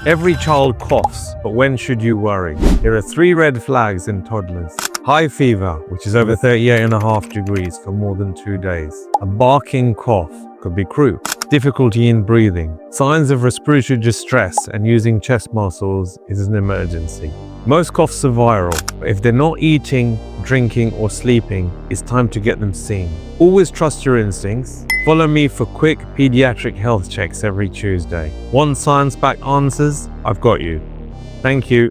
Every child coughs, but when should you worry? There are 3 red flags in toddlers. High fever, which is over 38.5 degrees for more than 2 days. A barking cough, could be croup. Difficulty in breathing. Signs of respiratory distress and using chest muscles is an emergency. Most coughs are viral, but if they're not eating, drinking, or sleeping, it's time to get them seen. Always trust your instincts. Follow me for quick pediatric health checks every Tuesday. Want science-backed answers? I've got you. Thank you.